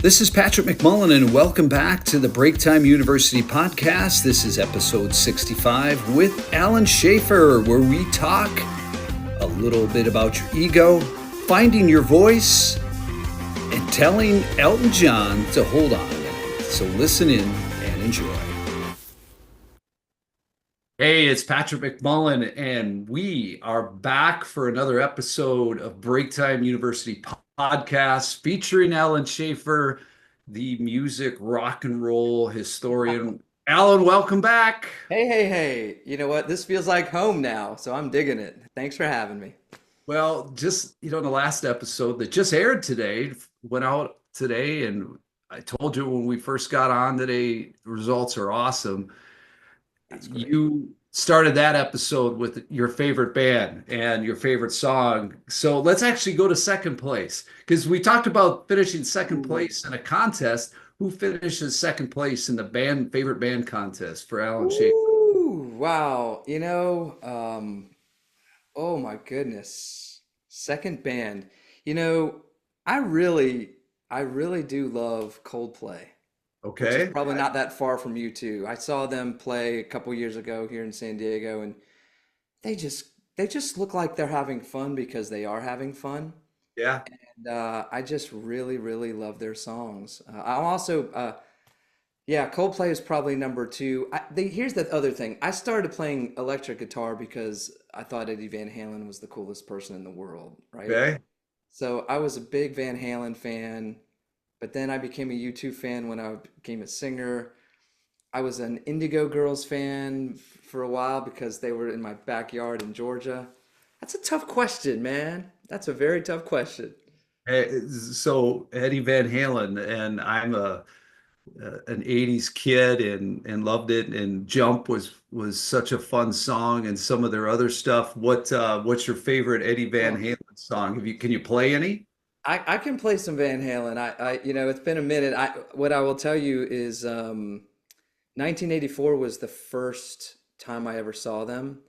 This is Patrick McMullen, and welcome back to the Break Time University podcast. This is episode 65 with Alan Schaefer, where we talk a little bit about your ego, finding your voice, and telling Elton John to hold on. So listen in and enjoy. Hey, it's Patrick McMullen, and we are back for another episode of Break Time University podcast featuring Alan Schaefer, the music rock and roll historian. Alan, welcome back. Hey. You know what? This feels like home now, so I'm digging it. Thanks for having me. Well, just, the last episode that just aired today went out today, and I told you when we first got on today, the results are awesome. That's great. You started that episode with your favorite band and your favorite song. So let's actually go to second place because we talked about finishing second Ooh. place in a contest. Who finishes second place in the favorite band contest for Alan Schaefer? Ooh, wow. Oh my goodness. Second band. You know, I really, I really do love Coldplay, which is Okay. probably not that far from you too. I saw them play a couple years ago here in San Diego, and they just they just look like they're having fun because they are having fun. Yeah. And I just really love their songs. I'm also, yeah, Coldplay is probably number two. Here's the other thing. I started playing electric guitar because I thought Eddie Van Halen was the coolest person in the world, right? Okay. So I was a big Van Halen fan, but then I became a U2 fan when I became a singer. I was an Indigo Girls fan for a while because they were in my backyard in Georgia. That's a tough question, man. That's a very tough question. So Eddie Van Halen, and I'm an 80s kid and loved it, and Jump was such a fun song, and some of their other stuff. What's your favorite Eddie Van Oh. Halen song? Can you play any? I can play some Van Halen. It's been a minute. What I will tell you is, 1984 was the first time I ever saw them,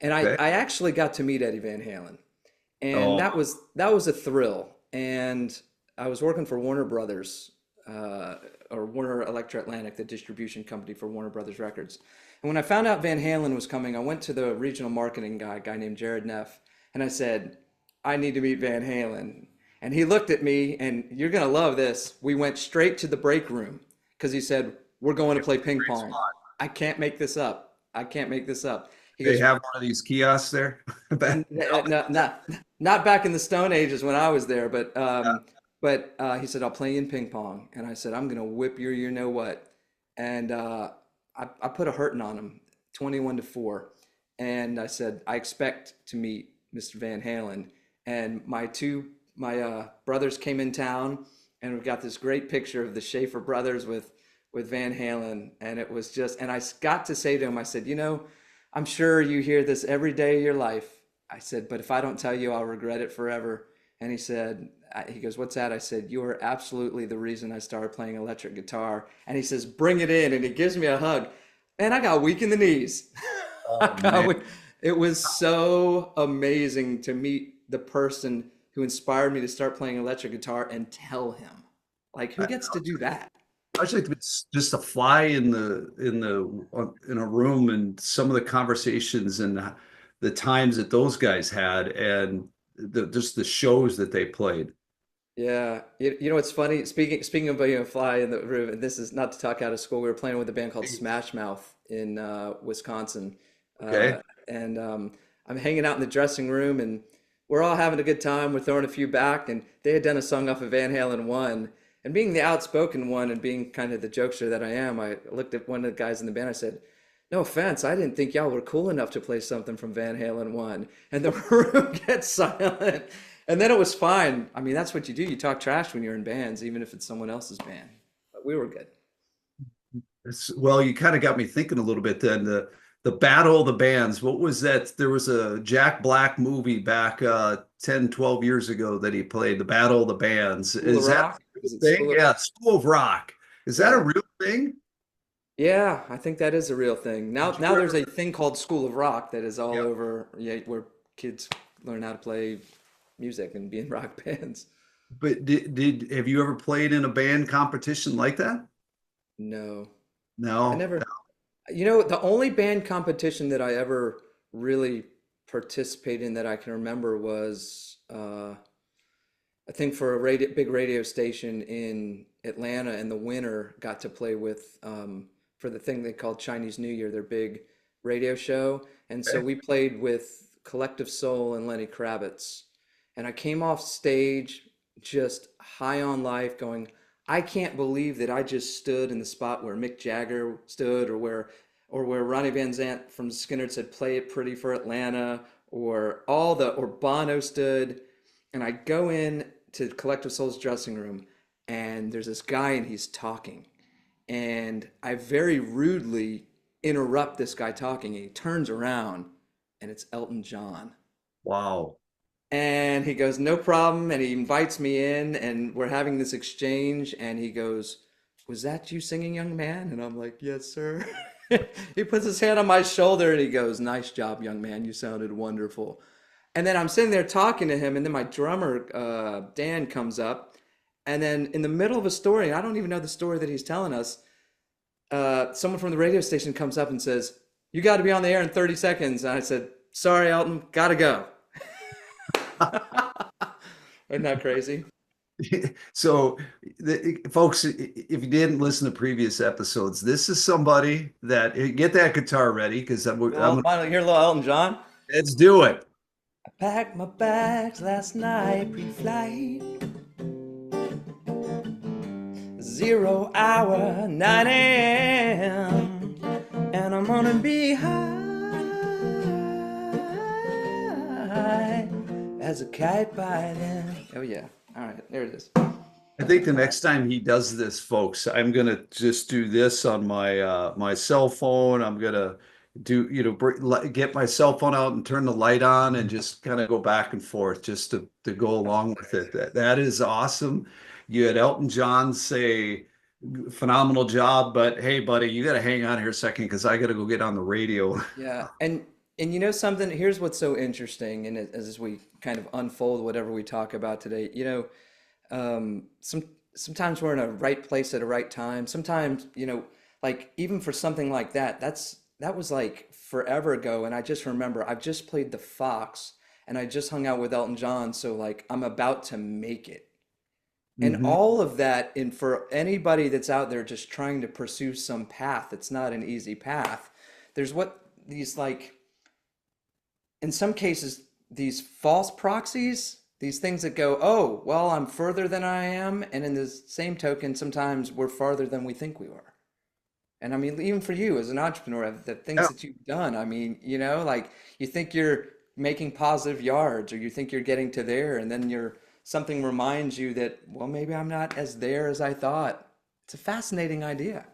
and Okay. I actually got to meet Eddie Van Halen, and Oh, that was a thrill. And I was working for Warner Brothers, or Warner Electro Atlantic, the distribution company for Warner Brothers Records. And when I found out Van Halen was coming, I went to the regional marketing guy, a guy named Jared Neff, and I said, I need to meet Van Halen. And he looked at me, and you're gonna love this. We went straight to the break room because he said, we're going to play ping great pong. spot. I can't make this up. I can't make this up. He They goes, have one of these kiosks there. not back in the Stone Ages when I was there, but he said, I'll play you in ping pong. And I said, I'm gonna whip your you know what. And I put a hurting on him, 21-4. And I said, I expect to meet Mr. Van Halen. And my brothers came in town, and we've got this great picture of the Schaefer brothers with Van Halen. And it was just, and I got to say to him, I said, I'm sure you hear this every day of your life. I said, but if I don't tell you, I'll regret it forever. And he goes, what's that? I said, you are absolutely the reason I started playing electric guitar. And he says, bring it in. And he gives me a hug. And I got weak in the knees. I Oh got man. weak. It was so amazing to meet the person who inspired me to start playing electric guitar and tell him. Like, who gets to do that? Especially if it's just a fly in a room, and some of the conversations and the times that those guys had, and just the shows that they played. Yeah, you know what's funny? Speaking of being a fly in the room, and this is not to talk out of school. We were playing with a band called Smash Mouth in Wisconsin, Okay. and I'm hanging out in the dressing room, and we're all having a good time. We're throwing a few back, and they had done a song off of Van Halen one. And being the outspoken one and being kind of the jokester that I am, I looked at one of the guys in the band. I said, "No offense, I didn't think y'all were cool enough to play something from Van Halen one." And the room gets silent. And then it was fine. I mean, that's what you do. You talk trash when you're in bands, even if it's someone else's band. But we were good. Well, you kind of got me thinking a little bit then. The Battle of the Bands. What was that? There was a Jack Black movie back 10, 12 years ago that he played, The Battle of the Bands. School of Is that Rock? a Is real it thing? School of? Yeah, School of Rock. Is that a Yeah. real thing? Yeah, I think that is a real thing. Did Now you there's ever? a thing called School of Rock that is all Yep. over, yeah, where kids learn how to play music and be in rock bands. But did have you ever played in a band competition like that? No, I No. never. You know, the only band competition that I ever really participated in that I can remember was I think for a big radio station in Atlanta in the winter, got to play with for the thing they called Chinese New Year, their big radio show. And so Okay. we played with Collective Soul and Lenny Kravitz. And I came off stage just high on life, going, I can't believe that I just stood in the spot where Mick Jagger stood, or where Ronnie Van Zant from Skinner said, "Play it pretty for Atlanta," or Bono stood. And I go in to Collective Soul's dressing room, and there's this guy, and he's talking. And I very rudely interrupt this guy talking. And he turns around, and it's Elton John. Wow. And he goes, "No problem." And he invites me in, and we're having this exchange. And he goes, "Was that you singing, young man?" And I'm like, "Yes, sir." He puts his hand on my shoulder and he goes, "Nice job, young man. You sounded wonderful." And then I'm sitting there talking to him, and then my drummer, Dan, comes up. And then in the middle of a story, and I don't even know the story that he's telling us, someone from the radio station comes up and says, "You got to be on the air in 30 seconds." And I said, "Sorry, Elton, got to go." Isn't that crazy? So, folks, if you didn't listen to previous episodes, this is somebody that get that guitar ready because Well, finally, hear a little Elton John. let's do it. I packed my bags last night pre-flight, 0 hour, 9 a.m. And I'm gonna be high as a kite by then. Oh yeah. All right, there it is. I think the next time he does this, folks, I'm gonna just do this on my cell phone. I'm gonna do, get my cell phone out and turn the light on and just kind of go back and forth just to go along with it. That is awesome. You had Elton John say phenomenal job, but hey, buddy, you got to hang on here a second because I got to go get on the radio. Yeah, and you know something? Here's what's so interesting, and as we kind of unfold whatever we talk about today, sometimes we're in a right place at a right time. Sometimes, like even for something like that, that was like forever ago, and I just remember I've just played the Fox, and I just hung out with Elton John, so like I'm about to make it. And Mhm. all of that, and for anybody that's out there just trying to pursue some path, it's not an easy path. There's what these like in some cases, these false proxies, these things that go, oh, well, I'm further than I am. And in the same token, sometimes we're farther than we think we are. And I mean, even for you as an entrepreneur, the things Yeah. that you've done, I mean, like you think you're making positive yards or you think you're getting to there, and then something reminds you that, well, maybe I'm not as there as I thought. It's a fascinating idea.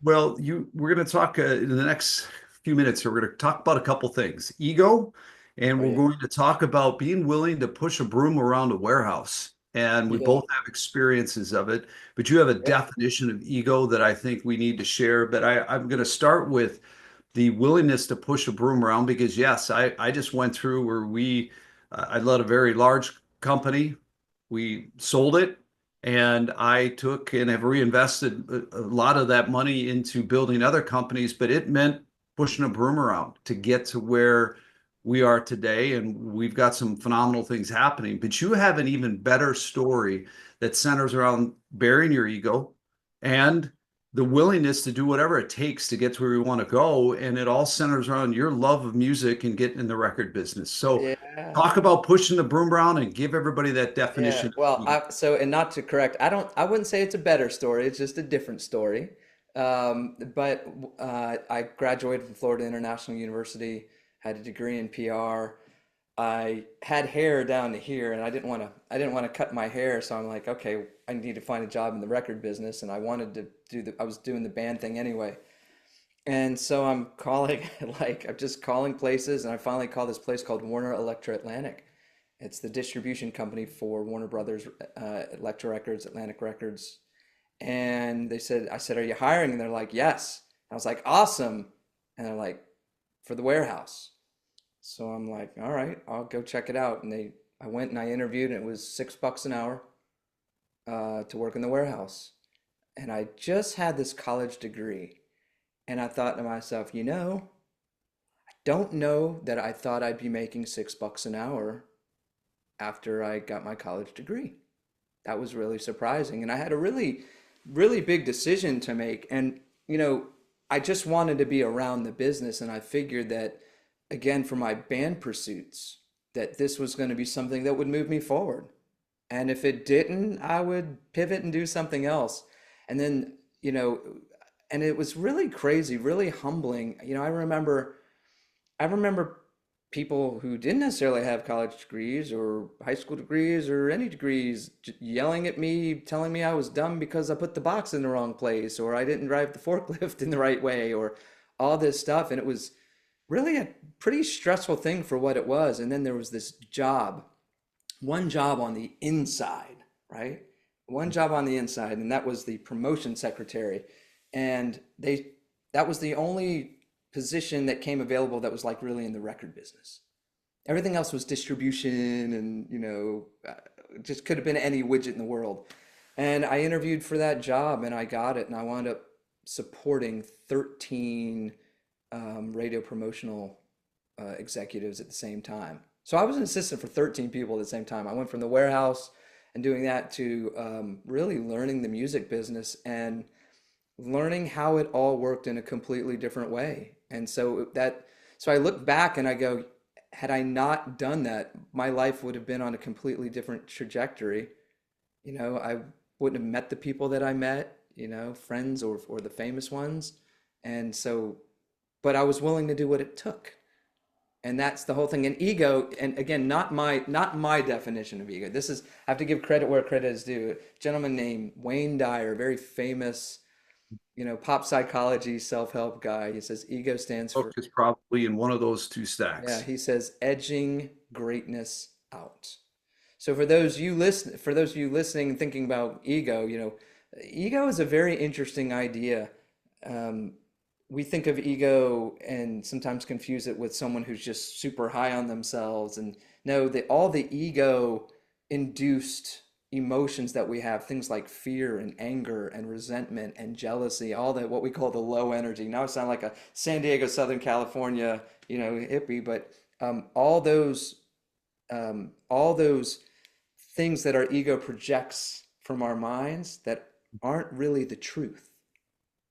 Well, we're going to talk in the next few minutes here. We're going to talk about a couple things. Ego, and Oh, we're yeah. going to talk about being willing to push a broom around a warehouse. And we Yeah. both have experiences of it, but you have a Yep. definition of ego that I think we need to share. But I'm going to start with the willingness to push a broom around because yes, I just went through where I led a very large company. We sold it and I took and have reinvested a lot of that money into building other companies, but it meant pushing a broom around to get to where we are today. And we've got some phenomenal things happening. But you have an even better story that centers around burying your ego and the willingness to do whatever it takes to get to where we want to go. And it all centers around your love of music and getting in the record business. So Yeah. talk about pushing the broom around and give everybody that Yeah, definition. well, and not to correct, I wouldn't say it's a better story. It's just a different story. But I graduated from Florida International University, had a degree in PR. I had hair down to here, and I didn't want to cut my hair, so I'm like, okay, I need to find a job in the record business, and I wanted to I was doing the band thing anyway. And so I'm calling, I'm just calling places, and I finally called this place called Warner Electra Atlantic. It's the distribution company for Warner Brothers, Electra Records, Atlantic Records. And I said, "Are you hiring?" And they're like, "Yes." I was like, "Awesome." And they're like, "For the warehouse." So I'm like, "All right, I'll go check it out." And I went and I interviewed, and it was $6 an hour. to work in the warehouse. And I just had this college degree. And I thought to myself, don't know that I thought I'd be making $6 an hour after I got my college degree. That was really surprising. And I had a really, really big decision to make. And, I just wanted to be around the business. And I figured that, again, for my band pursuits, that this was going to be something that would move me forward. And if it didn't, I would pivot and do something else. And then, and it was really crazy, really humbling. I remember people who didn't necessarily have college degrees or high school degrees or any degrees yelling at me, telling me I was dumb because I put the box in the wrong place or I didn't drive the forklift in the right way or all this stuff. And it was really a pretty stressful thing for what it was. And then there was this job, one job on the inside, right? One job on the inside, and that was the promotion secretary. And that was the only position that came available that was like really in the record business. Everything else was distribution and, just could have been any widget in the world. And I interviewed for that job and I got it and I wound up supporting 13 radio promotional executives at the same time. So I was an assistant for 13 people at the same time. I went from the warehouse and doing that to really learning the music business and learning how it all worked in a completely different way. And so I look back and I go, had I not done that, my life would have been on a completely different trajectory. I wouldn't have met the people that I met, friends or the famous ones. And so, but I was willing to do what it took. And that's the whole thing. And ego, and again, not my definition of ego. This is, I have to give credit where credit is due. A gentleman named Wayne Dyer, very famous, pop psychology, self-help guy. He says ego stands Book for, is probably in one of those two yeah, stacks. he says edging greatness out. So for those of you listening and thinking about ego, ego is a very interesting idea. Um, we think of ego and sometimes confuse it with someone who's just super high on themselves. And no, all the ego induced emotions that we have, things like fear and anger and resentment and jealousy, all that what we call the low energy. Now I sound like a San Diego, Southern California, hippie, but all those things that our ego projects from our minds that aren't really the truth.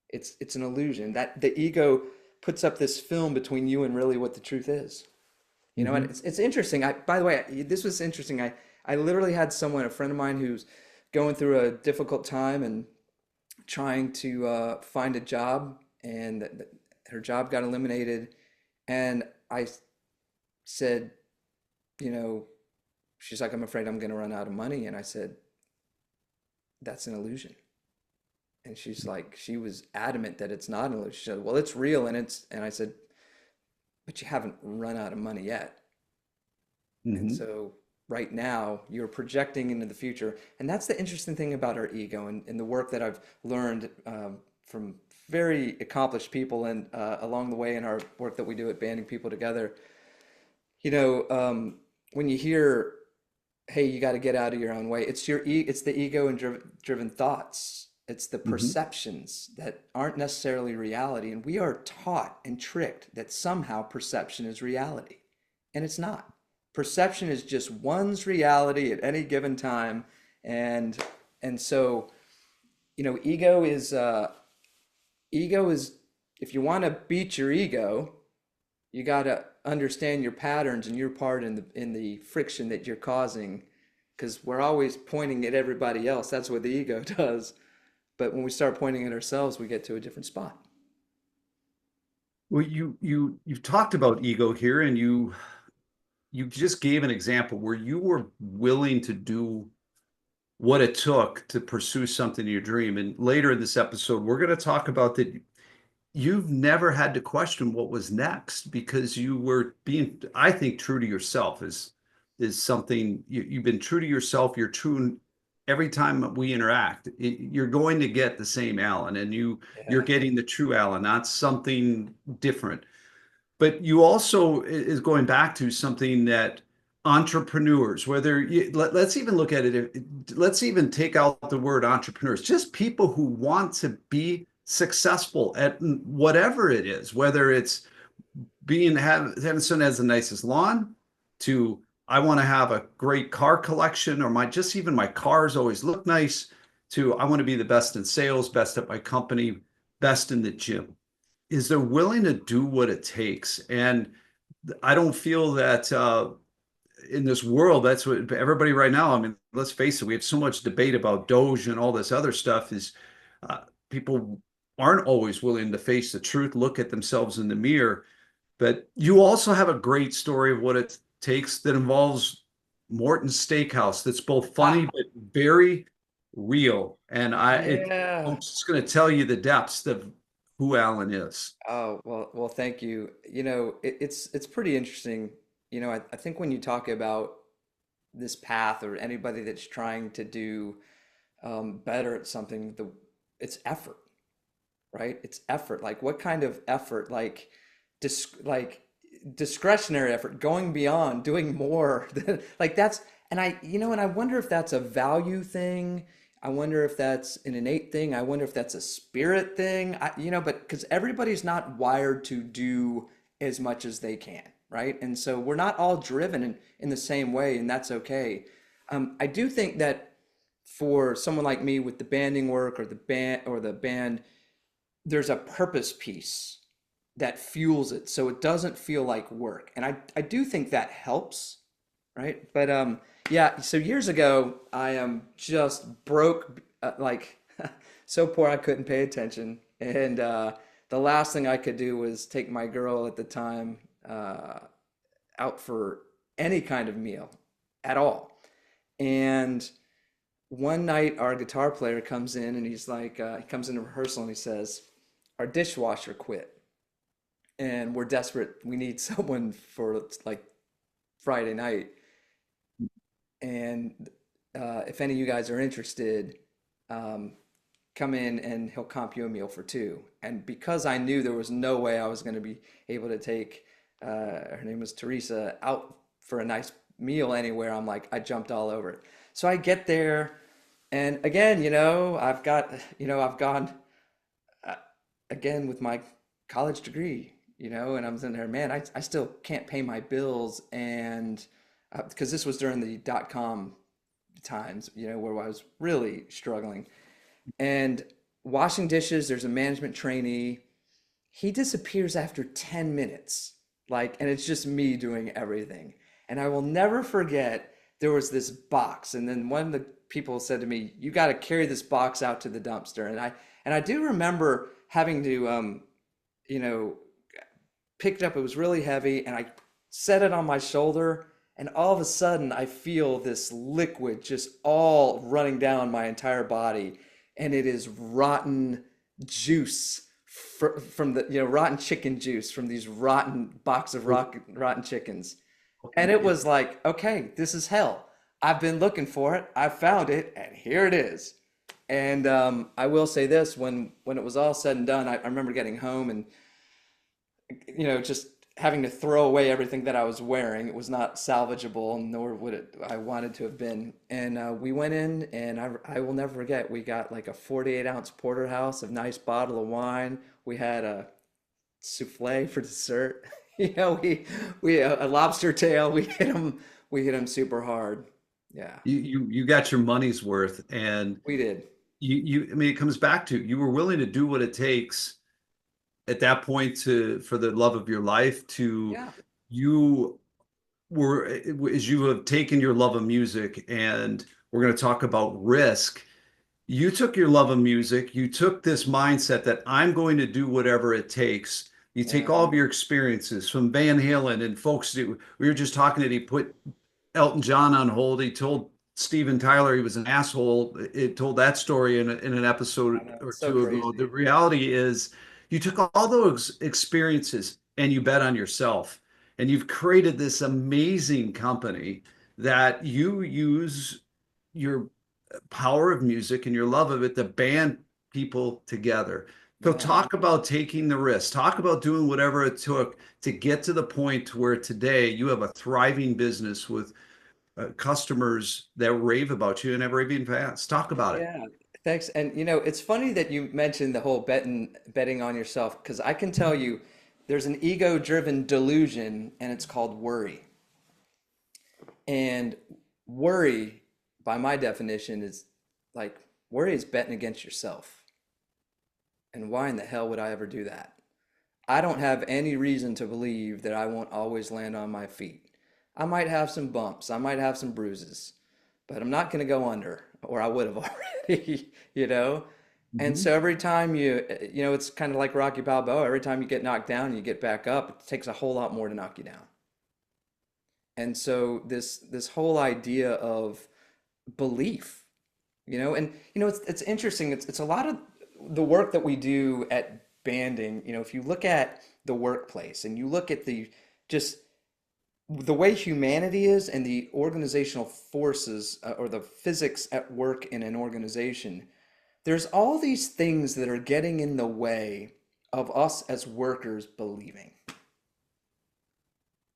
It's an illusion that the ego puts up this film between you and really what the truth is. And Hmm. it's interesting. By the way, this was interesting. I literally had a friend of mine who's going through a difficult time and trying to find a job, and her job got eliminated. And I said, you know, she's like, I'm afraid I'm going to run out of money. And I said, that's an illusion. And she was adamant that it's not an illusion. She said, well, it's real. And I said, but you haven't run out of money yet. And Hmm. so right now you're projecting into the future. And that's the interesting thing about our ego and the work that I've learned from very accomplished people and along the way in our work that we do at banding people together. You know, when you hear, hey, you got to get out of your own way, it's the ego and driven thoughts. It's the Hmm. perceptions that aren't necessarily reality. And we are taught and tricked that somehow perception is reality. And it's not. Perception is just one's reality at any given time. And and so, ego is if you want to beat your ego, you got to understand your patterns and your part in the friction that you're causing, because we're always pointing at everybody else. That's what the ego does. But when we start pointing at ourselves, we get to a different spot. Well, you've talked about ego here, and you just gave an example where you were willing to do what it took to pursue something in your dream. And later in this episode, we're going to talk about that you've never had to question what was next because you were being, I think, true to yourself is something you've been true to yourself. You're true every time we interact. You're going to get the same Alan, and you're Yeah. getting the true Alan, not something different. But you also is going back to something that entrepreneurs, whether let's even look at it, let's even take out the word entrepreneurs, just people who want to be successful at whatever it is, whether it's having someone has the nicest lawn, to I want to have a great car collection, or my just even my cars always look nice, to I want to be the best in sales, best at my company, best in the gym. Is they're willing to do what it takes. And I don't feel that in this world, that's what everybody right now, I mean, let's face it, we have so much debate about Doge and all this other stuff, is people aren't always willing to face the truth, look at themselves in the mirror. But you also have a great story of what it takes that involves Morton's Steakhouse, that's both funny Ah, but very real. And I'm yeah. just going to tell you the depths of who Alan is. Oh, well, thank you. It's pretty interesting. I think when you talk about this path or anybody that's trying to do better at something, it's effort, right? It's effort. Like what kind of effort? Like discretionary effort, going beyond, doing more. Like that's, and I wonder if that's a value thing. I wonder if that's an innate thing. I wonder if that's a spirit thing. But because everybody's not wired to do as much as they can, right? And so we're not all driven in the same way, and that's okay. I do think that for someone like me with the banding work or the band, there's a purpose piece that fuels it so it doesn't feel like work. And I do think that helps, right? But yeah, so years ago, I am just broke, like so poor I couldn't pay attention. And the last thing I could do was take my girl at the time out for any kind of meal at all. And one night, our guitar player comes in and he's like, he comes into rehearsal and he says, our dishwasher quit and we're desperate. We need someone for like Friday night. And if any of you guys are interested, um, come in and he'll comp you a meal for two. And because I knew there was no way I was going to be able to take, her name was Teresa, out for a nice meal anywhere, I jumped all over it. So I get there, and again, I've gone uh, again with my college degree, and I'm sitting there, man, I still can't pay my bills. And because this was during the dot-com times, where I was really struggling. And washing dishes, there's a management trainee. He disappears after 10 minutes. And it's just me doing everything. And I will never forget there was this box. And then one of the people said to me, "You got to carry this box out to the dumpster." And I do remember having to you know, pick it up. It was really heavy, and I set it on my shoulder, and all of a sudden I feel this liquid just all running down my entire body, and it is rotten juice from the rotten chicken juice from these rotten box of rotten chickens. And it was like, okay, this is hell. I've been looking for it. I found it, and here it is. And I will say this: when it was all said and done, I remember getting home and just having to throw away everything that I was wearing. It was not salvageable, nor would it I wanted to have been. And we went in, and I will never forget. We got like a 48-ounce porterhouse, a nice bottle of wine. We had a souffle for dessert. We a lobster tail. We hit them super hard. Yeah, You got your money's worth. And we did. I mean, it comes back to you were willing to do what it takes at that point to for the love of your life. To Yeah. you were as you have taken your love of music, and we're going to talk about risk. You took your love of music, you took this mindset that I'm going to do whatever it takes. You take Yeah. all of your experiences from Van Halen and folks that we were just talking that he put Elton John on hold. He told Steven Tyler he was an asshole. It told that story in an I episode know. or It's so two ago. The crazy. reality is you took all those experiences and you bet on yourself. And you've created this amazing company that you use your power of music and your love of it to band people together. So Yeah. talk about taking the risk. Talk about doing whatever it took to get to the point where today you have a thriving business with customers that rave about you and have raving fans. Talk about it. Yeah. Thanks. And it's funny that you mentioned the whole betting on yourself because I can tell you there's an ego-driven delusion and it's called worry. And worry, by my definition, is like worry is betting against yourself. And why in the hell would I ever do that? I don't have any reason to believe that I won't always land on my feet. I might have some bumps, I might have some bruises, but I'm not going to go under, or I would have already, you know? And Mhm. so every time it's kind of like Rocky Balboa. Every time you get knocked down and you get back up, it takes a whole lot more to knock you down. And so this whole idea of belief, and it's interesting. It's a lot of the work that we do at banding. If you look at the workplace and you look at the just the way humanity is and the organizational forces or the physics at work in an organization, there's all these things that are getting in the way of us as workers believing.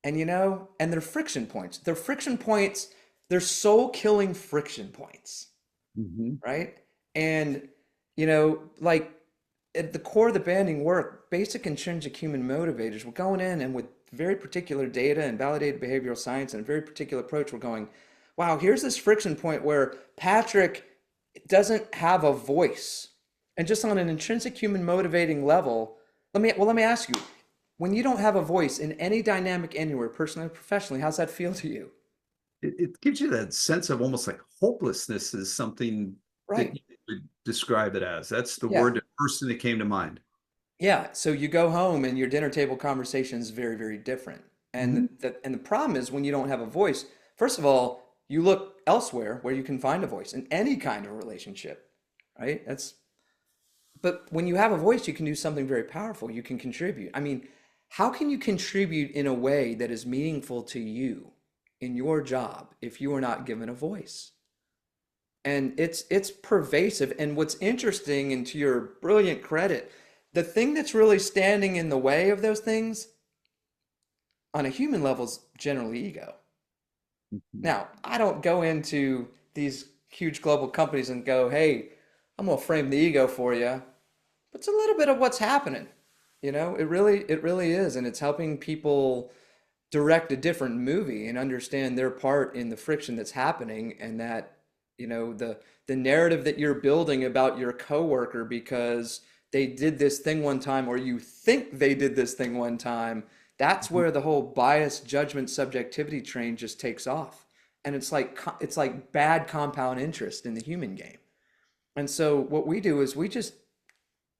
And they're friction points. They're friction points, they're soul killing friction points, Mhm. right? And, like at the core of the banding work, basic intrinsic human motivators, we're going in and with very particular data and validated behavioral science and a very particular approach, we're going, wow, here's this friction point where Patrick doesn't have a voice. And just on an intrinsic human motivating level, let me ask you, when you don't have a voice in any dynamic anywhere, personally or professionally, how's that feel to you? It gives you that sense of almost like hopelessness is something that Right. you would describe it as. That's the Yeah. word, the first thing that came to mind. Yeah. So you go home and your dinner table conversation is very, very different. And Mhm. the problem is when you don't have a voice, first of all, you look elsewhere where you can find a voice in any kind of relationship, right? But when you have a voice, you can do something very powerful. You can contribute. I mean, how can you contribute in a way that is meaningful to you in your job if you are not given a voice? And it's pervasive. And what's interesting, and to your brilliant credit, the thing that's really standing in the way of those things on a human level is generally ego. Mhm. Now, I don't go into these huge global companies and go, hey, I'm gonna frame the ego for you. But it's a little bit of what's happening. It really is, and it's helping people direct a different movie and understand their part in the friction that's happening, and that the narrative that you're building about your coworker because they did this thing one time or you think they did this thing one time, that's Mhm. where the whole bias judgment subjectivity train just takes off. And it's like bad compound interest in the human game. And so what we do is we just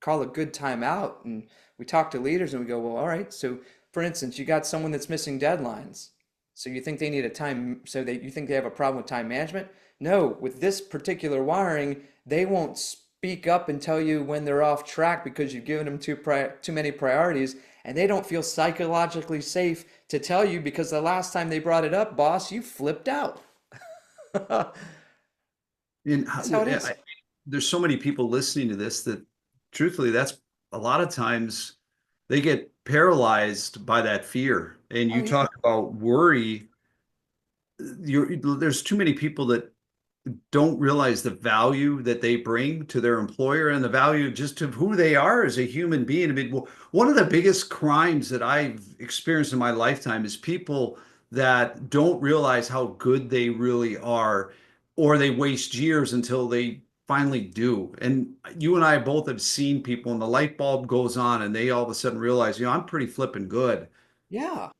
call a good timeout and we talk to leaders and we go, well, all right. So for instance, you got someone that's missing deadlines. So you think they need a time, so you think they have a problem with time management? No, with this particular wiring, they won't speak up and tell you when they're off track because you've given them too many priorities, and they don't feel psychologically safe to tell you because the last time they brought it up, boss, you flipped out. That's And how it is. there's so many people listening to this that truthfully, that's a lot of times they get paralyzed by that fear. And Oh you yeah. talk about worry. There's too many people that don't realize the value that they bring to their employer and the value just of who they are as a human being. I mean, one of the biggest crimes that I've experienced in my lifetime is people that don't realize how good they really are, or they waste years until they finally do. And you and I both have seen people, and the light bulb goes on, and they all of a sudden realize, I'm pretty flipping good. Yeah.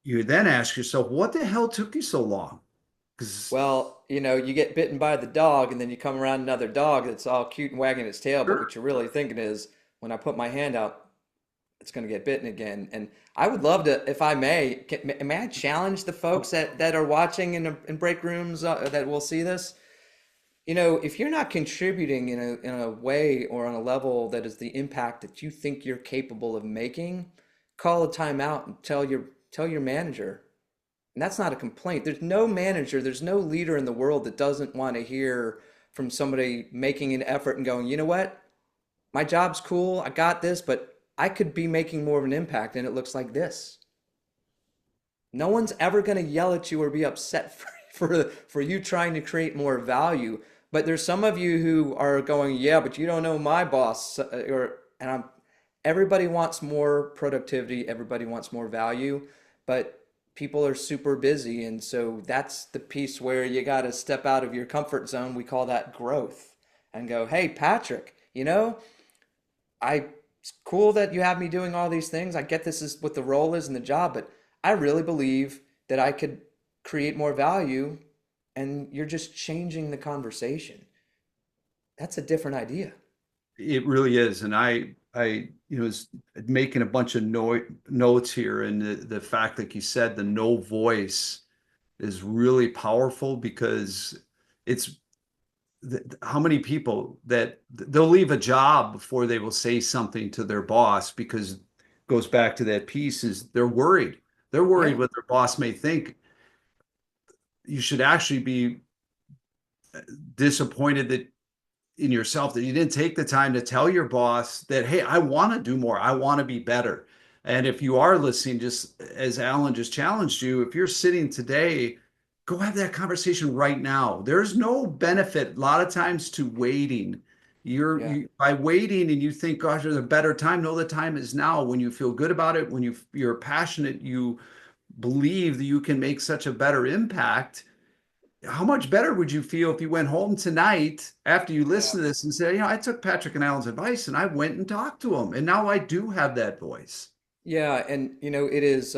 You then ask yourself, what the hell took you so long? Because Well, you get bitten by the dog, and then you come around another dog that's all cute and wagging its tail. But sure. what you're really thinking is, when I put my hand out, it's going to get bitten again. And I would love to, if I may I challenge the folks that are watching in break rooms that will see this? If you're not contributing in a way or on a level that is the impact that you think you're capable of making, call a timeout and tell your manager. And that's not a complaint. There's no manager, there's no leader in the world that doesn't want to hear from somebody making an effort and going, you know what? my job's cool, I got this, but I could be making more of an impact and it looks like this. No one's ever going to yell at you or be upset for you trying to create more value. But there's some of you who are going, yeah, but you don't know my boss. Everybody wants more productivity, everybody wants more value, but people are super busy. And so that's the piece where you got to step out of your comfort zone. We call that growth and go, hey, Patrick, it's cool that you have me doing all these things. I get this is what the role is in the job, but I really believe that I could create more value and you're just changing the conversation. That's a different idea. It really is. And was making a bunch of notes here, and the fact, like you said, the no voice is really powerful because it's how many people that they'll leave a job before they will say something to their boss because it goes back to that piece is they're worried. They're worried Yeah, what their boss may think. You should actually be disappointed that in yourself that you didn't take the time to tell your boss that, hey, I want to do more. I want to be better. And if you are listening, just as Alan just challenged you, if you're sitting today, go have that conversation right now. There's no benefit a lot of times to waiting. yeah, By waiting and you think, gosh, there's a better time. No, the time is now. When you feel good about it, when you're passionate, you believe that you can make such a better impact. How much better would you feel if you went home tonight after you yeah. listen to this and say, I took Patrick and Alan's advice and I went and talked to him, and now I do have that voice. Yeah, and it is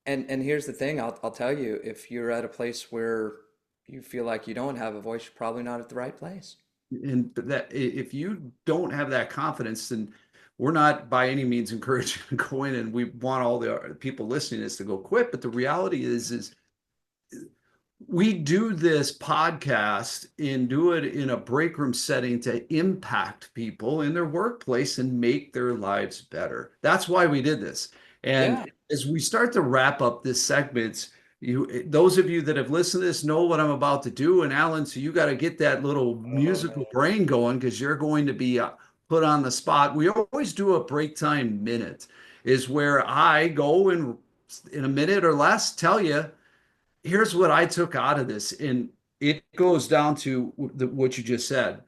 and here's the thing, I'll tell you, if you're at a place where you feel like you don't have a voice, you're probably not at the right place. And that if you don't have that confidence, then we're not by any means encouraging to go in and we want all the people listening to this to go quit. But the reality is we do this podcast and do it in a break room setting to impact people in their workplace and make their lives better. That's why we did this. Yeah. And as we start to wrap up this segment, those of you that have listened to this know what I'm about to do. And Alan, so you got to get that little Oh musical man. brain going because you're going to be put on the spot. We always do a break time minute, is where I go and in a minute or less tell you here's what I took out of this. And it goes down to what you just said.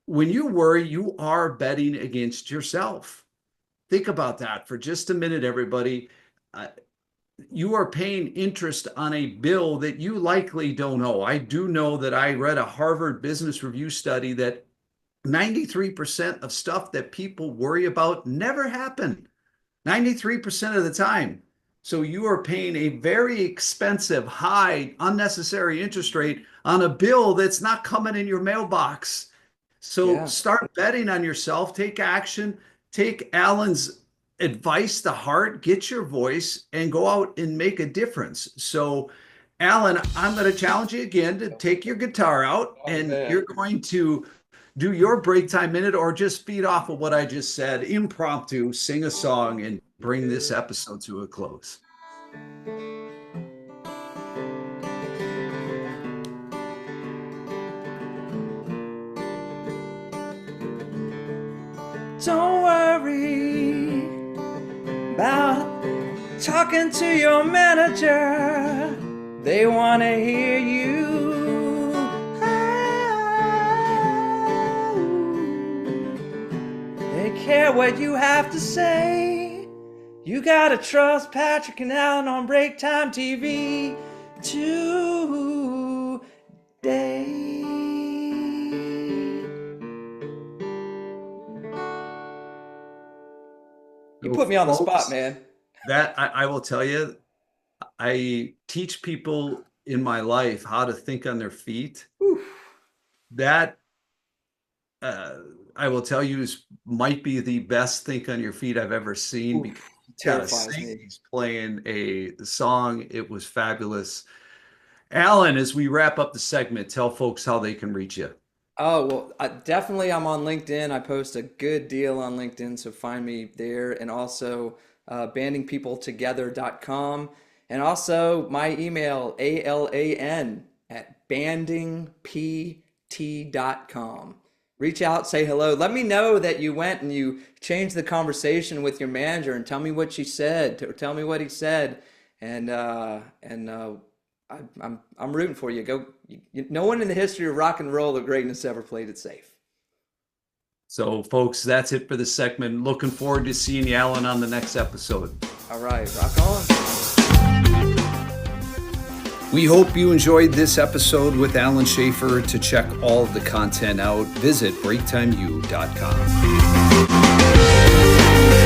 When you worry, you are betting against yourself. Think about that for just a minute, everybody. Uh, you are paying interest on a bill that you likely don't owe. I do know that I read a Harvard Business Review study that 93% of stuff that people worry about never happen. 93% of the time. So you are paying a very expensive, high, unnecessary interest rate on a bill that's not coming in your mailbox. So Yeah. start betting on yourself, take action, take Alan's advice to heart, get your voice, and go out and make a difference. So, Alan, I'm going to challenge you again to take your guitar out Oh and man. you're going to do your break time minute or just feed off of what I just said, impromptu, sing a song and bring this episode to a close. Don't worry about talking to your manager. They want to hear you. They care what you have to say. You gotta trust Patrick and Alan on Break Time TV today. You So, put me on the spot, folks, man. that I will tell you, I teach people in my life how to think on their feet. Whew. That uh, I will tell you is might be the best think on your feet I've ever seen Oof. because he's got to Terrifies sing, me. he's playing a song. It was fabulous. Alan, as we wrap up the segment, tell folks how they can reach you. Oh, well, definitely I'm on LinkedIn. I post a good deal on LinkedIn, so find me there. And also bandingpeopletogether.com. And also my email, ALAN at bandingpt.com. Reach out, say hello. Let me know that you went and you changed the conversation with your manager, and tell me what she said, or tell me what he said, and I'm rooting for you. Go. No one in the history of rock and roll or greatness ever played it safe. So, folks, that's it for the segment. Looking forward to seeing you, Alan, on the next episode. All right, rock on. We hope you enjoyed this episode with Alan Schaefer. To check all of the content out, visit breaktimeu.com.